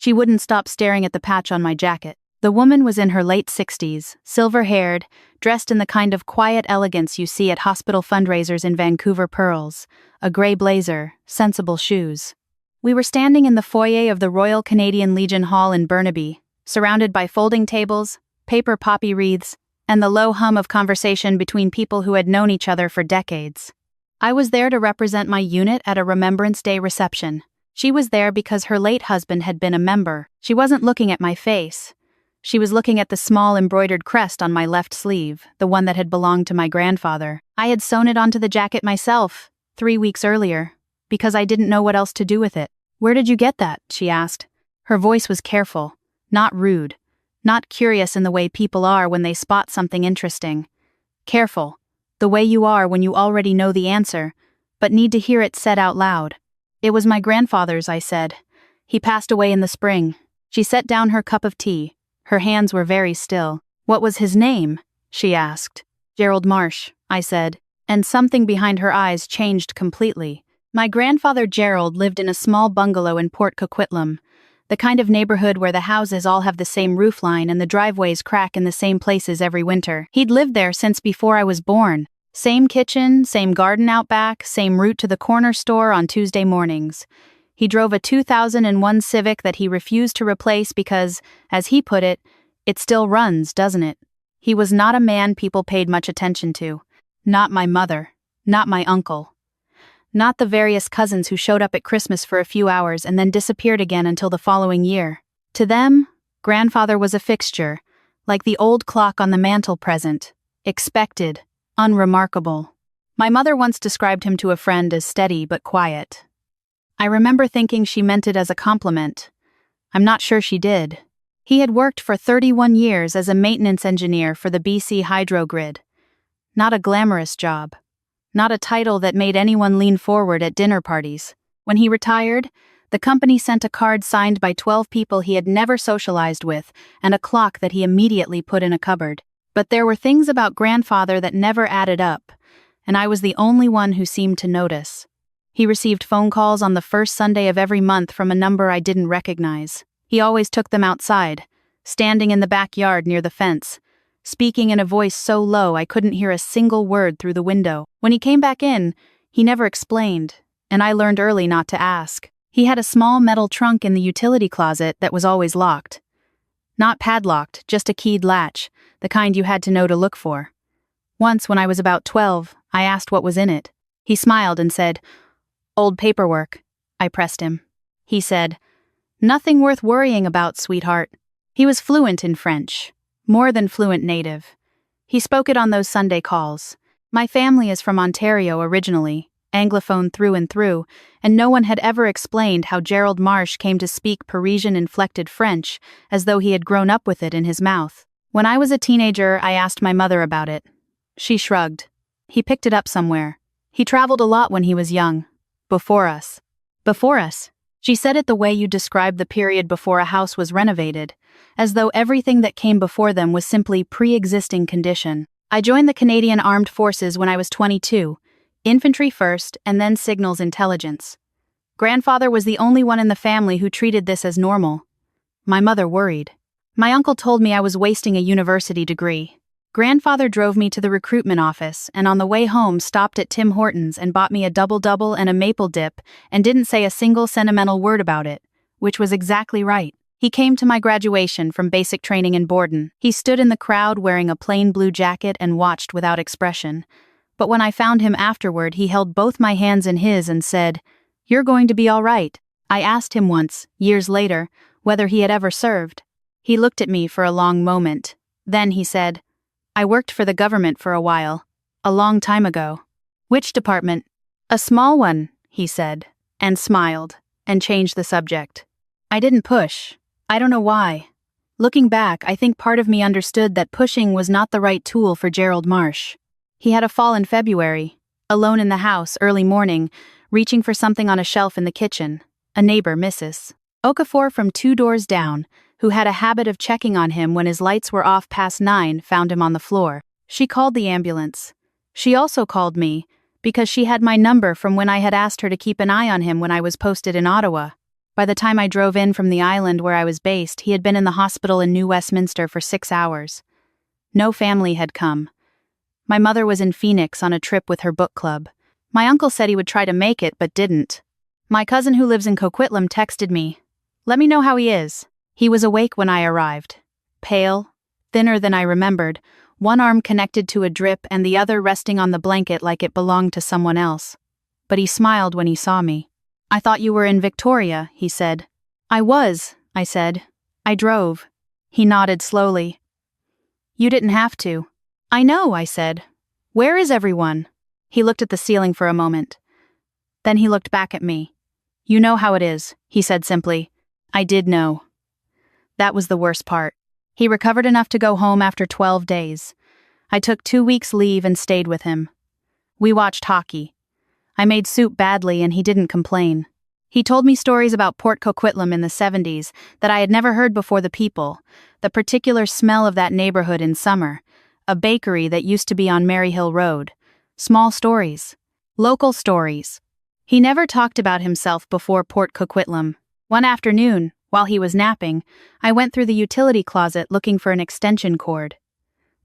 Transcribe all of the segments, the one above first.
She wouldn't stop staring at the patch on my jacket. The woman was in her late 60s, silver-haired, dressed in the kind of quiet elegance you see at hospital fundraisers in Vancouver pearls, a gray blazer, sensible shoes. We were standing in the foyer of the Royal Canadian Legion Hall in Burnaby, surrounded by folding tables, paper poppy wreaths, and the low hum of conversation between people who had known each other for decades. I was there to represent my unit at a Remembrance Day reception. She was there because her late husband had been a member. She wasn't looking at my face. She was looking at the small embroidered crest on my left sleeve, the one that had belonged to my grandfather. I had sewn it onto the jacket myself, 3 weeks earlier, because I didn't know what else to do with it. "Where did you get that?" she asked. Her voice was careful, not rude, not curious in the way people are when they spot something interesting. Careful, the way you are when you already know the answer, but need to hear it said out loud. "It was my grandfather's," I said. "He passed away in the spring." She set down her cup of tea. Her hands were very still. "What was his name?" she asked. "Gerald Marsh," I said, and something behind her eyes changed completely. My grandfather Gerald lived in a small bungalow in Port Coquitlam, the kind of neighborhood where the houses all have the same roofline and the driveways crack in the same places every winter. He'd lived there since before I was born. Same kitchen, same garden out back, same route to the corner store on Tuesday mornings. He drove a 2001 Civic that he refused to replace because, as he put it, "It still runs, doesn't it?" He was not a man people paid much attention to. Not my mother. Not my uncle. Not the various cousins who showed up at Christmas for a few hours and then disappeared again until the following year. To them, grandfather was a fixture, like the old clock on the mantel present. Expected. Unremarkable. My mother once described him to a friend as steady but quiet. I remember thinking she meant it as a compliment. I'm not sure she did. He had worked for 31 years as a maintenance engineer for the BC Hydro Grid. Not a glamorous job. Not a title that made anyone lean forward at dinner parties. When he retired, the company sent a card signed by 12 people he had never socialized with and a clock that he immediately put in a cupboard. But there were things about grandfather that never added up, and I was the only one who seemed to notice. He received phone calls on the first Sunday of every month from a number I didn't recognize. He always took them outside, standing in the backyard near the fence, speaking in a voice so low I couldn't hear a single word through the window. When he came back in, he never explained, and I learned early not to ask. He had a small metal trunk in the utility closet that was always locked. Not padlocked, just a keyed latch, the kind you had to know to look for. Once, when I was about 12, I asked what was in it. He smiled and said, "Old paperwork." I pressed him. He said, "Nothing worth worrying about, sweetheart." He was fluent in French, more than fluent native. He spoke it on those Sunday calls. My family is from Ontario originally, Anglophone through and through, and no one had ever explained how Gerald Marsh came to speak Parisian-inflected French as though he had grown up with it in his mouth. When I was a teenager, I asked my mother about it. She shrugged. He picked it up somewhere. He traveled a lot when he was young. Before us. Before us. She said it the way you describe the period before a house was renovated, as though everything that came before them was simply pre-existing condition. I joined the Canadian Armed Forces when I was 22, infantry first and then signals intelligence. Grandfather was the only one in the family who treated this as normal. My mother worried. My uncle told me I was wasting a university degree. Grandfather drove me to the recruitment office and on the way home stopped at Tim Hortons and bought me a double-double and a maple dip and didn't say a single sentimental word about it, which was exactly right. He came to my graduation from basic training in Borden. He stood in the crowd wearing a plain blue jacket and watched without expression. But when I found him afterward, he held both my hands in his and said, "You're going to be all right." I asked him once, years later, whether he had ever served. He looked at me for a long moment. Then he said, "I worked for the government for a while. A long time ago." "Which department?" "A small one," he said, and smiled, and changed the subject. I didn't push. I don't know why. Looking back, I think part of me understood that pushing was not the right tool for Gerald Marsh. He had a fall in February, alone in the house early morning, reaching for something on a shelf in the kitchen. A neighbor, Mrs. Okafor from 2 doors down, who had a habit of checking on him when his lights were off past 9, found him on the floor. She called the ambulance. She also called me, because she had my number from when I had asked her to keep an eye on him when I was posted in Ottawa. By the time I drove in from the island where I was based, he had been in the hospital in New Westminster for 6 hours. No family had come. My mother was in Phoenix on a trip with her book club. My uncle said he would try to make it, but didn't. My cousin who lives in Coquitlam texted me, "Let me know how he is." He was awake when I arrived. Pale, thinner than I remembered, one arm connected to a drip and the other resting on the blanket like it belonged to someone else. But he smiled when he saw me. "I thought you were in Victoria," he said. "I was," I said. "I drove." He nodded slowly. "You didn't have to." "I know," I said. "Where is everyone?" He looked at the ceiling for a moment. Then he looked back at me. "You know how it is," he said simply. I did know. That was the worst part. He recovered enough to go home after 12 days. I took 2 weeks leave and stayed with him. We watched hockey. I made soup badly and he didn't complain. He told me stories about Port Coquitlam in the 70s that I had never heard before. The people, the particular smell of that neighborhood in summer, a bakery that used to be on Maryhill Road. Small stories. Local stories. He never talked about himself before Port Coquitlam. One afternoon, while he was napping, I went through the utility closet looking for an extension cord.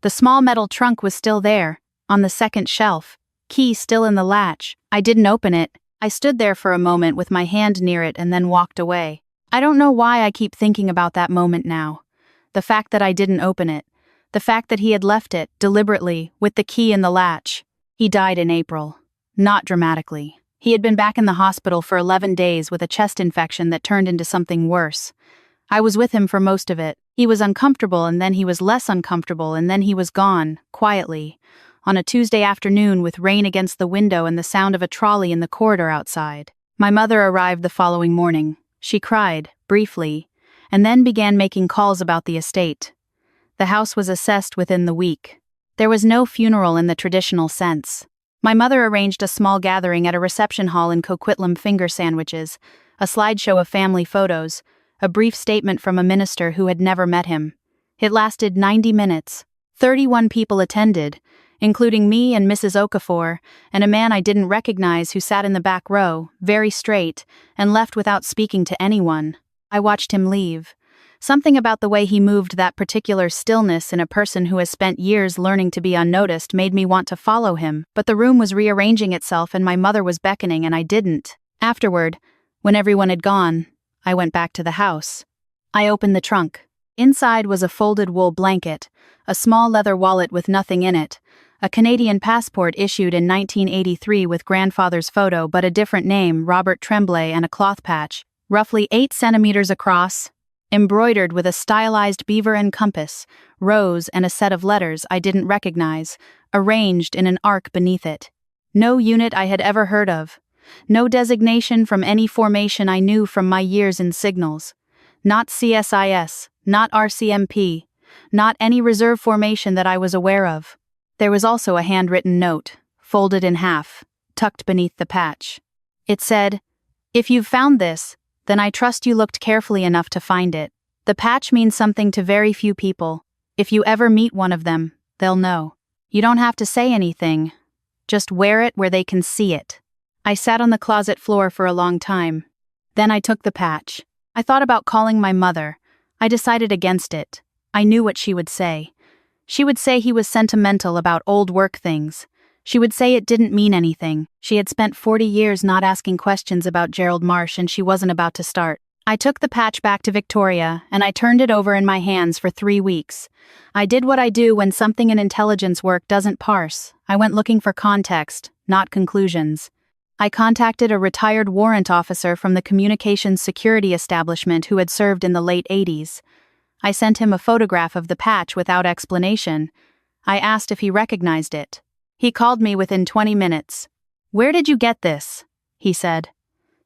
The small metal trunk was still there, on the second shelf, key still in the latch. I didn't open it. I stood there for a moment with my hand near it and then walked away. I don't know why I keep thinking about that moment now. The fact that I didn't open it. The fact that he had left it, deliberately, with the key in the latch. He died in April. Not dramatically. He had been back in the hospital for 11 days with a chest infection that turned into something worse. I was with him for most of it. He was uncomfortable and then he was less uncomfortable and then he was gone, quietly, on a Tuesday afternoon with rain against the window and the sound of a trolley in the corridor outside. My mother arrived the following morning. She cried, briefly, and then began making calls about the estate. The house was assessed within the week. There was no funeral in the traditional sense. My mother arranged a small gathering at a reception hall in Coquitlam, finger sandwiches, a slideshow of family photos, a brief statement from a minister who had never met him. It lasted 90 minutes. 31 people attended, including me and Mrs. Okafor, and a man I didn't recognize who sat in the back row, very straight, and left without speaking to anyone. I watched him leave. Something about the way he moved, that particular stillness in a person who has spent years learning to be unnoticed, made me want to follow him, but the room was rearranging itself and my mother was beckoning and I didn't. Afterward, when everyone had gone, I went back to the house. I opened the trunk. Inside was a folded wool blanket, a small leather wallet with nothing in it, a Canadian passport issued in 1983 with grandfather's photo but a different name, Robert Tremblay, and a cloth patch, roughly 8 centimeters across, embroidered with a stylized beaver and compass, rose, and a set of letters I didn't recognize, arranged in an arc beneath it. No unit I had ever heard of. No designation from any formation I knew from my years in signals. Not CSIS, not RCMP, not any reserve formation that I was aware of. There was also a handwritten note, folded in half, tucked beneath the patch. It said, "If you've found this, then I trust you looked carefully enough to find it. The patch means something to very few people. If you ever meet one of them, they'll know. You don't have to say anything. Just wear it where they can see it." I sat on the closet floor for a long time. Then I took the patch. I thought about calling my mother. I decided against it. I knew what she would say. She would say he was sentimental about old work things. She would say it didn't mean anything. She had spent 40 years not asking questions about Gerald Marsh and she wasn't about to start. I took the patch back to Victoria and I turned it over in my hands for 3 weeks. I did what I do when something in intelligence work doesn't parse. I went looking for context, not conclusions. I contacted a retired warrant officer from the communications security establishment who had served in the late 80s. I sent him a photograph of the patch without explanation. I asked if he recognized it. He called me within 20 minutes. "Where did you get this?" he said.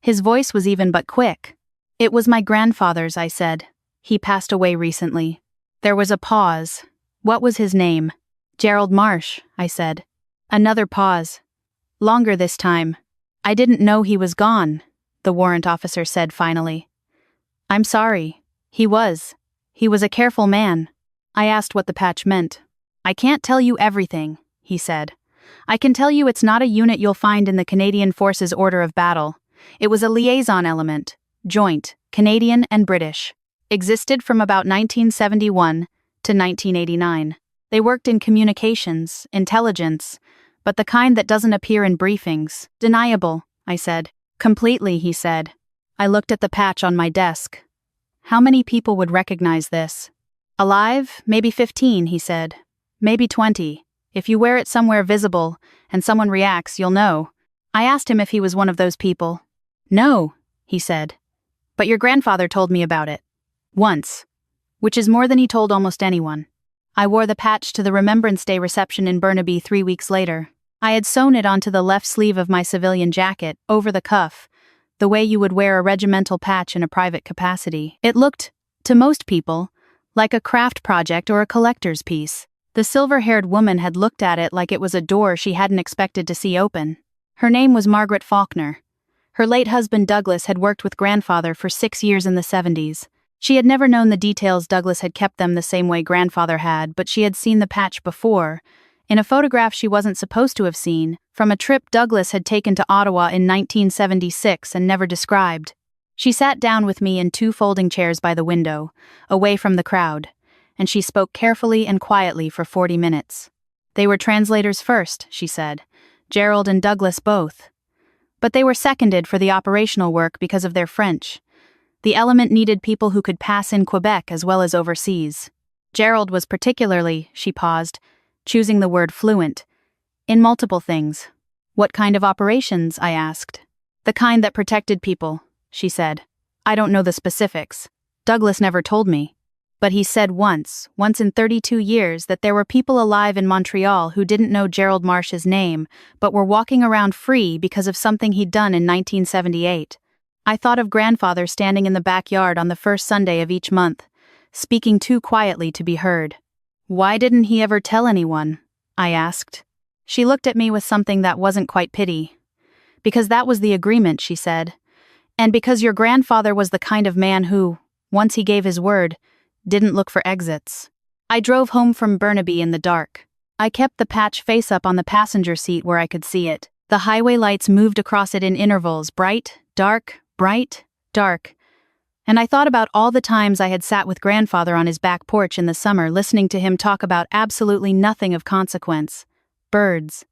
His voice was even but quick. "It was my grandfather's," I said. "He passed away recently." There was a pause. "What was his name?" "Gerald Marsh," I said. Another pause. Longer this time. "I didn't know he was gone," the warrant officer said finally. "I'm sorry. He was a careful man." I asked what the patch meant. "I can't tell you everything," he said. "I can tell you it's not a unit you'll find in the Canadian Forces Order of Battle. It was a liaison element. joint, Canadian and British. Existed from about 1971 to 1989. They worked in communications, intelligence, but the kind that doesn't appear in briefings. Deniable, I said. Completely, he said. I looked at the patch on my desk. How many people would recognize this? Alive, maybe 15, he said. Maybe 20. If you wear it somewhere visible, and someone reacts, you'll know. I asked him if he was one of those people. No, he said. But your grandfather told me about it. Once. Which is more than he told almost anyone. I wore the patch to the Remembrance Day reception in Burnaby 3 weeks later. I had sewn it onto the left sleeve of my civilian jacket, over the cuff, the way you would wear a regimental patch in a private capacity. It looked, to most people, like a craft project or a collector's piece. The silver-haired woman had looked at it like it was a door she hadn't expected to see open. Her name was Margaret Faulkner. Her late husband Douglas had worked with grandfather for 6 years in the 70s. She had never known the details. Douglas had kept them the same way grandfather had, but she had seen the patch before, in a photograph she wasn't supposed to have seen, from a trip Douglas had taken to Ottawa in 1976 and never described. She sat down with me in 2 folding chairs by the window, away from the crowd, and she spoke carefully and quietly for 40 minutes. They were translators first, she said, Gerald and Douglas both. But they were seconded for the operational work because of their French. The element needed people who could pass in Quebec as well as overseas. Gerald was particularly, she paused, choosing the word fluent, in multiple things. What kind of operations, I asked. The kind that protected people, she said. I don't know the specifics. Douglas never told me. But he said once in 32 years, that there were people alive in Montreal who didn't know Gerald Marsh's name, but were walking around free because of something he'd done in 1978. I thought of grandfather standing in the backyard on the first Sunday of each month, speaking too quietly to be heard. Why didn't he ever tell anyone? I asked. She looked at me with something that wasn't quite pity. Because that was the agreement, she said. And because your grandfather was the kind of man who, once he gave his word, didn't look for exits. I drove home from Burnaby in the dark. I kept the patch face up on the passenger seat where I could see it. The highway lights moved across it in intervals, bright, dark, and I thought about all the times I had sat with grandfather on his back porch in the summer listening to him talk about absolutely nothing of consequence. Birds.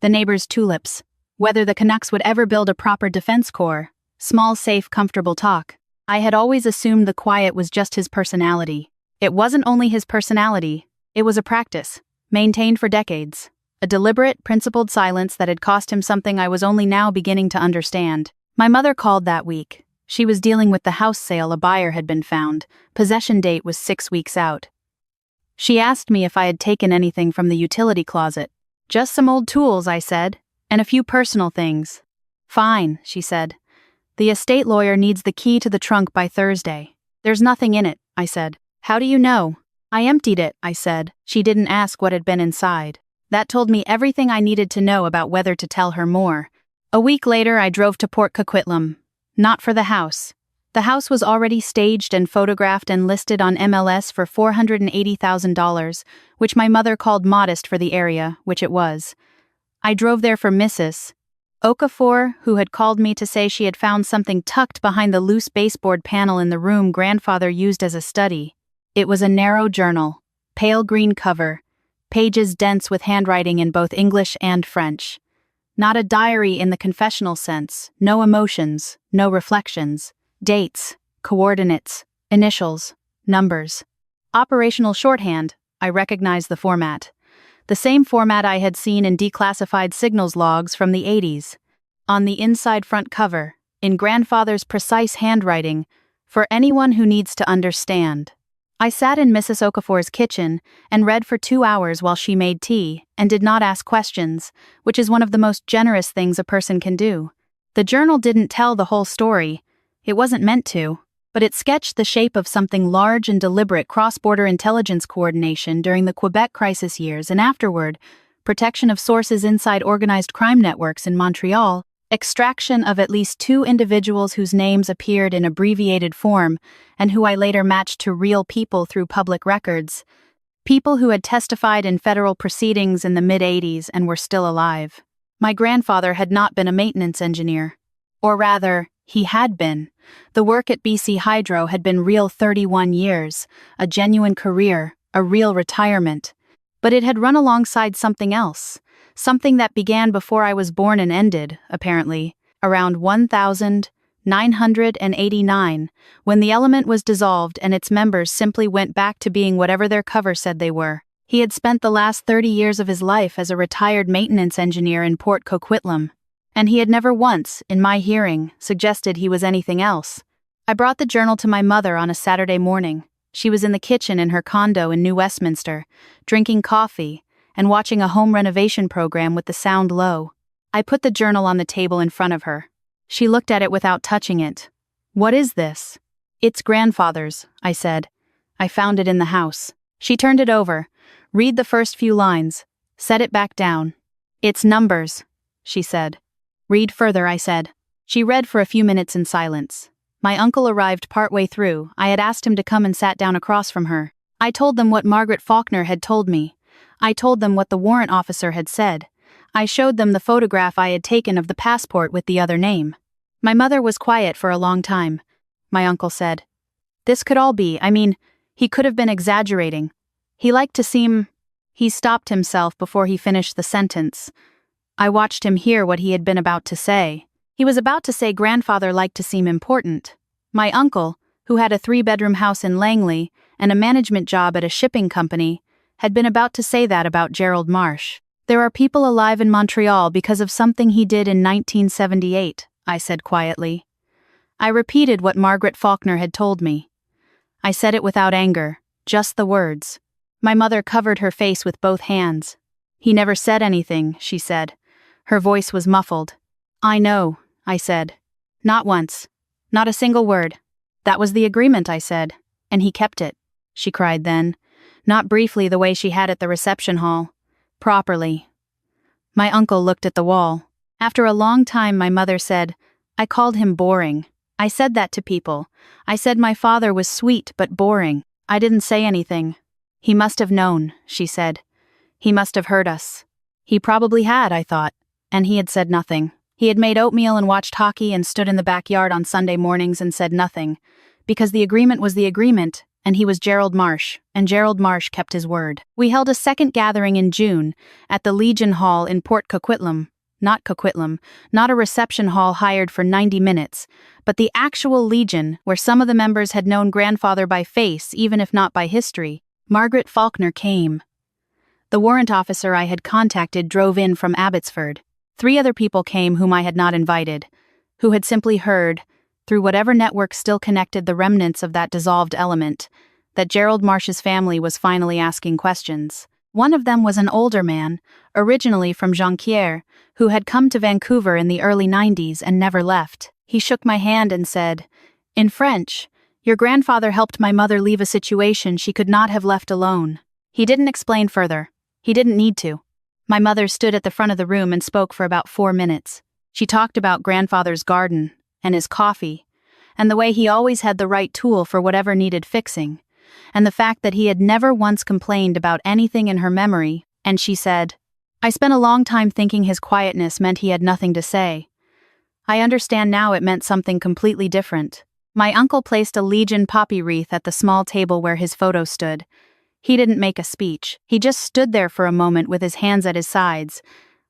The neighbors' tulips. Whether the Canucks would ever build a proper defense corps. Small, safe, comfortable talk. I had always assumed the quiet was just his personality. It wasn't only his personality, it was a practice, maintained for decades. A deliberate, principled silence that had cost him something I was only now beginning to understand. My mother called that week. She was dealing with the house sale. A buyer had been found. Possession date was 6 weeks out. She asked me if I had taken anything from the utility closet. Just some old tools, I said, and a few personal things. Fine, she said. The estate lawyer needs the key to the trunk by Thursday. There's nothing in it, I said. How do you know? I emptied it, I said. She didn't ask what had been inside. That told me everything I needed to know about whether to tell her more. A week later, I drove to Port Coquitlam. Not for the house. The house was already staged and photographed and listed on MLS for $480,000, which my mother called modest for the area, which it was. I drove there for Mrs. Okafor, who had called me to say she had found something tucked behind the loose baseboard panel in the room grandfather used as a study. It was a narrow journal, pale green cover, pages dense with handwriting in both English and French. Not a diary in the confessional sense, no emotions, no reflections, dates, coordinates, initials, numbers. Operational shorthand, I recognized the format. The same format I had seen in declassified signals logs from the 80s. On the inside front cover, in grandfather's precise handwriting, for anyone who needs to understand. I sat in Mrs. Okafor's kitchen and read for 2 hours while she made tea and did not ask questions, which is one of the most generous things a person can do. The journal didn't tell the whole story. It wasn't meant to, but it sketched the shape of something large and deliberate: cross-border intelligence coordination during the Quebec crisis years and afterward, protection of sources inside organized crime networks in Montreal, extraction of at least 2 individuals whose names appeared in abbreviated form and who I later matched to real people through public records, people who had testified in federal proceedings in the mid-80s and were still alive. My grandfather had not been a maintenance engineer. Or rather, He had been. The work at BC Hydro had been real 31 years, a genuine career, a real retirement. But it had run alongside something else, something that began before I was born and ended, apparently, around 1989, when the element was dissolved and its members simply went back to being whatever their cover said they were. He had spent the last 30 years of his life as a retired maintenance engineer in Port Coquitlam, and he had never once, in my hearing, suggested he was anything else. I brought the journal to my mother on a Saturday morning. She was in the kitchen in her condo in New Westminster, drinking coffee and watching a home renovation program with the sound low. I put the journal on the table in front of her. She looked at it without touching it. "What is this?" "It's grandfather's," I said. "I found it in the house." She turned it over. "Read the first few lines. Set it back down." "It's numbers," she said. "Read further," I said. She read for a few minutes in silence. My uncle arrived partway through. I had asked him to come and sat down across from her. I told them what Margaret Faulkner had told me. I told them what the warrant officer had said. I showed them the photograph I had taken of the passport with the other name. My mother was quiet for a long time. My uncle said, "This could all be, he could have been exaggerating. He liked to seem—" He stopped himself before he finished the sentence. I watched him hear what he had been about to say. He was about to say grandfather liked to seem important. My uncle, who had a 3-bedroom house in Langley and a management job at a shipping company, had been about to say that about Gerald Marsh. "There are people alive in Montreal because of something he did in 1978, I said quietly. I repeated what Margaret Faulkner had told me. I said it without anger, just the words. My mother covered her face with both hands. "He never said anything," she said. Her voice was muffled. "I know," I said. "Not once. Not a single word." "That was the agreement," I said. "And he kept it," she cried then. Not briefly the way she had at the reception hall. Properly. My uncle looked at the wall. After a long time my mother said, "I called him boring. I said that to people. I said my father was sweet but boring. I didn't say anything." "He must have known," she said. "He must have heard us." He probably had, I thought. And he had said nothing. He had made oatmeal and watched hockey and stood in the backyard on Sunday mornings and said nothing. Because the agreement was the agreement, and he was Gerald Marsh, and Gerald Marsh kept his word. We held a second gathering in June, at the Legion Hall in Port Coquitlam. Not Coquitlam, not a reception hall hired for 90 minutes, but the actual Legion, where some of the members had known grandfather by face, even if not by history. Margaret Faulkner came. The warrant officer I had contacted drove in from Abbotsford. 3 other people came whom I had not invited, who had simply heard, through whatever network still connected the remnants of that dissolved element, that Gerald Marsh's family was finally asking questions. One of them was an older man, originally from Jonquière, who had come to Vancouver in the early 90s and never left. He shook my hand and said, in French, "Your grandfather helped my mother leave a situation she could not have left alone." He didn't explain further. He didn't need to. My mother stood at the front of the room and spoke for about 4 minutes. She talked about grandfather's garden, and his coffee, and the way he always had the right tool for whatever needed fixing, and the fact that he had never once complained about anything in her memory, and she said, "I spent a long time thinking his quietness meant he had nothing to say. I understand now it meant something completely different." My uncle placed a Legion poppy wreath at the small table where his photo stood. He didn't make a speech. He just stood there for a moment with his hands at his sides,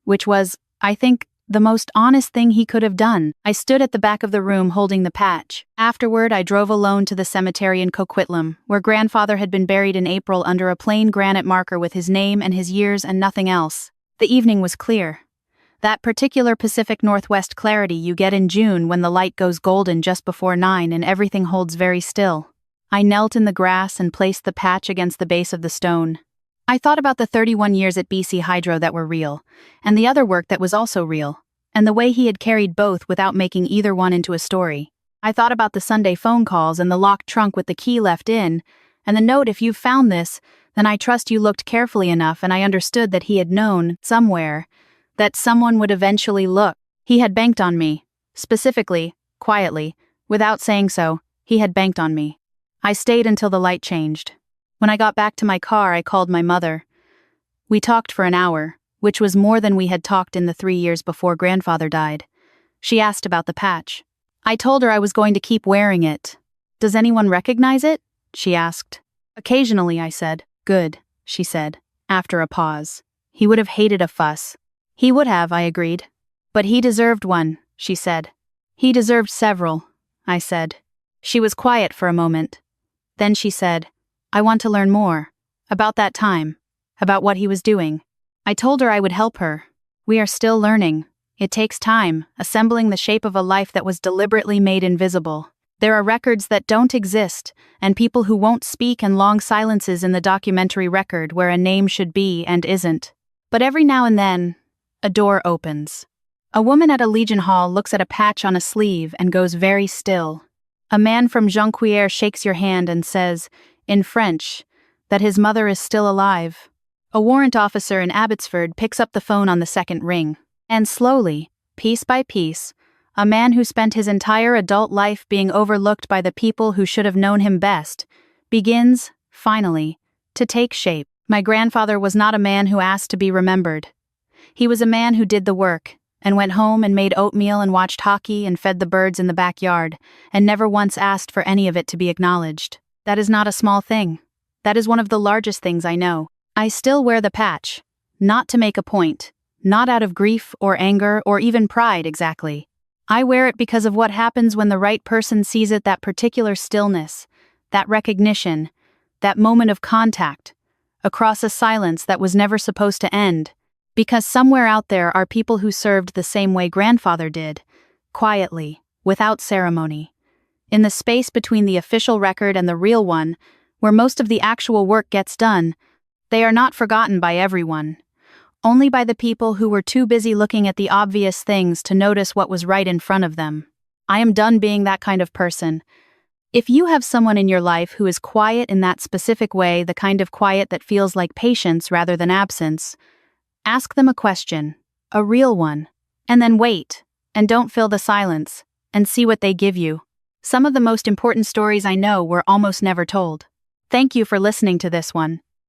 which was, I think, the most honest thing he could have done. I stood at the back of the room holding the patch. Afterward, I drove alone to the cemetery in Coquitlam, where grandfather had been buried in April under a plain granite marker with his name and his years and nothing else. The evening was clear. That particular Pacific Northwest clarity you get in June when the light goes golden just before 9 and everything holds very still. I knelt in the grass and placed the patch against the base of the stone. I thought about the 31 years at BC Hydro that were real, and the other work that was also real, and the way he had carried both without making either one into a story. I thought about the Sunday phone calls and the locked trunk with the key left in, and the note, "If you've found this, then I trust you looked carefully enough," and I understood that he had known, somewhere, that someone would eventually look. He had banked on me. Specifically, quietly, without saying so, he had banked on me. I stayed until the light changed. When I got back to my car, I called my mother. We talked for an hour, which was more than we had talked in the 3 years before grandfather died. She asked about the patch. I told her I was going to keep wearing it. Does anyone recognize it? She asked. Occasionally, I said. Good, she said, after a pause. He would have hated a fuss. He would have, I agreed. But he deserved one, she said. He deserved several, I said. She was quiet for a moment. Then she said, I want to learn more. About that time. About what he was doing. I told her I would help her. We are still learning. It takes time, assembling the shape of a life that was deliberately made invisible. There are records that don't exist, and people who won't speak and long silences in the documentary record where a name should be and isn't. But every now and then, a door opens. A woman at a Legion Hall looks at a patch on a sleeve and goes very still. A man from Jonquière shakes your hand and says, in French, that his mother is still alive. A warrant officer in Abbotsford picks up the phone on the second ring. And slowly, piece by piece, a man who spent his entire adult life being overlooked by the people who should have known him best, begins, finally, to take shape. My grandfather was not a man who asked to be remembered. He was a man who did the work, and went home and made oatmeal and watched hockey and fed the birds in the backyard, and never once asked for any of it to be acknowledged. That is not a small thing. That is one of the largest things I know. I still wear the patch, not to make a point, not out of grief or anger or even pride exactly. I wear it because of what happens when the right person sees it, that particular stillness, that recognition, that moment of contact, across a silence that was never supposed to end. Because somewhere out there are people who served the same way grandfather did, quietly, without ceremony. In the space between the official record and the real one, where most of the actual work gets done, they are not forgotten by everyone. Only by the people who were too busy looking at the obvious things to notice what was right in front of them. I am done being that kind of person. If you have someone in your life who is quiet in that specific way, the kind of quiet that feels like patience rather than absence, ask them a question, a real one, and then wait, and don't fill the silence, and see what they give you. Some of the most important stories I know were almost never told. Thank you for listening to this one.